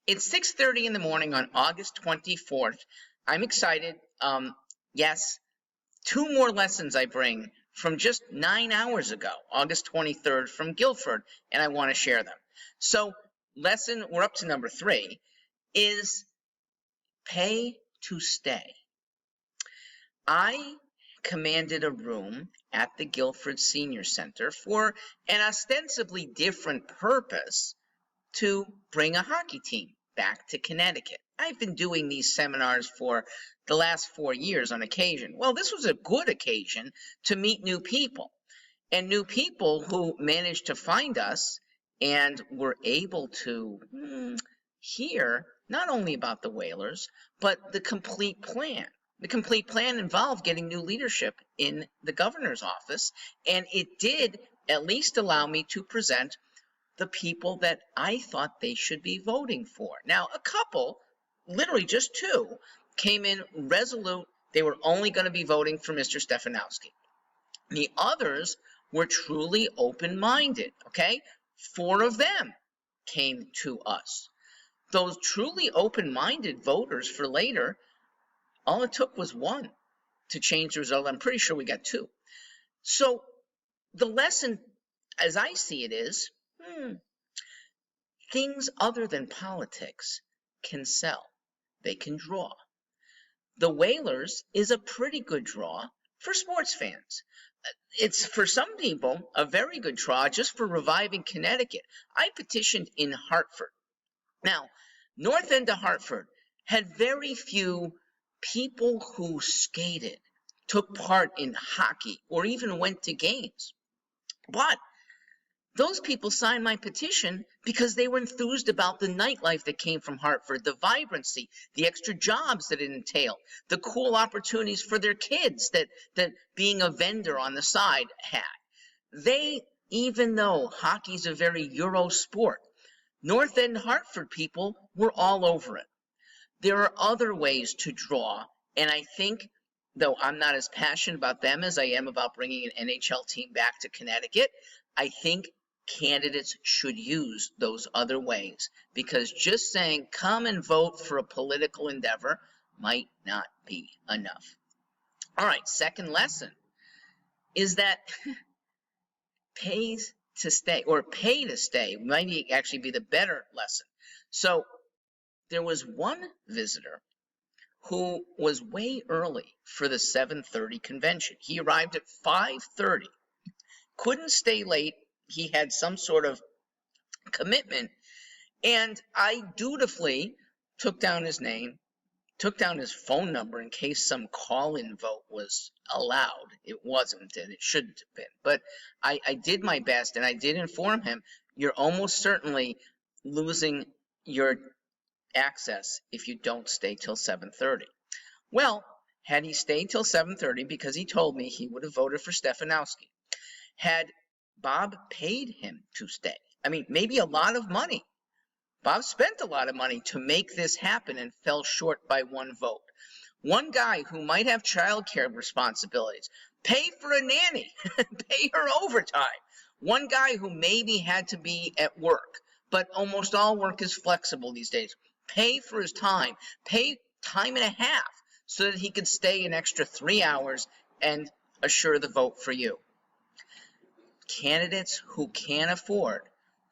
It's 6:30 in the morning on August 24th. I'm excited. Yes, two more lessons I bring from just 9 hours ago, August 23rd from Guilford, and I want to share them. So we're up to number 3, is pay to stay. I commanded a room at the Guilford Senior Center for an ostensibly different purpose to bring a hockey team back to Connecticut. I've been doing these seminars for the last 4 years on occasion. Well, this was a good occasion to meet new people, and new people who managed to find us and were able to hear not only about the Whalers, but the complete plan. The complete plan involved getting new leadership in the governor's office, and it did at least allow me to present the people that I thought they should be voting for. Now, a couple, literally just 2, came in resolute. They were only going to be voting for Mr. Stefanowski. The others were truly open-minded, okay? 4 of them came to us. Those truly open-minded voters for later, all it took was 1 to change the result. I'm pretty sure we got 2. So the lesson, as I see it, is things other than politics can sell. They can draw. The Whalers is a pretty good draw for sports fans. It's, for some people, a very good draw just for reviving Connecticut. I petitioned in Hartford. Now, North End of Hartford had very few people who skated, took part in hockey, or even went to games. But those people signed my petition because they were enthused about the nightlife that came from Hartford, the vibrancy, the extra jobs that it entailed, the cool opportunities for their kids that being a vendor on the side had. They, even though hockey's a very Euro sport, North End Hartford people were all over it. There are other ways to draw, and I think, though I'm not as passionate about them as I am about bringing an NHL team back to Connecticut, I think candidates should use those other ways, because just saying come and vote for a political endeavor might not be enough. All right, second lesson is that pays to stay, or pay to stay, might actually be the better lesson. So there was one visitor who was way early for the 7:30 convention. He arrived at 5:30, couldn't stay late. He had some sort of commitment, and I dutifully took down his name, took down his phone number in case some call-in vote was allowed. It wasn't, and it shouldn't have been. But I did my best, and I did inform him, you're almost certainly losing your access if you don't stay till 7:30. Well, had he stayed till 7:30, because he told me he would have voted for Stefanowski, had Bob paid him to stay, I mean, maybe a lot of money. Bob spent a lot of money to make this happen and fell short by 1 vote. One guy who might have childcare responsibilities, pay for a nanny, pay her overtime. One guy who maybe had to be at work, but almost all work is flexible these days, pay for his time, pay time and a half so that he could stay an extra 3 hours and assure the vote for you. Candidates who can't afford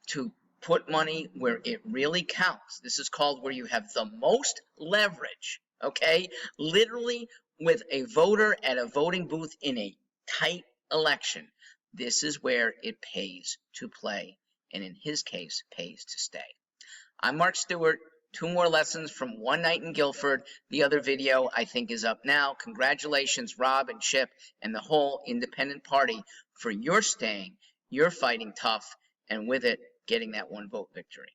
to put money where it really counts. This is called where you have the most leverage, okay? Literally with a voter at a voting booth in a tight election. This is where it pays to play, and in his case, pays to stay. I'm Mark Stewart. 2 more lessons from one night in Guilford. The other video I think is up now. Congratulations, Rob and Chip and the whole independent party for your staying, your fighting tough, and with it, getting that 1 vote victory.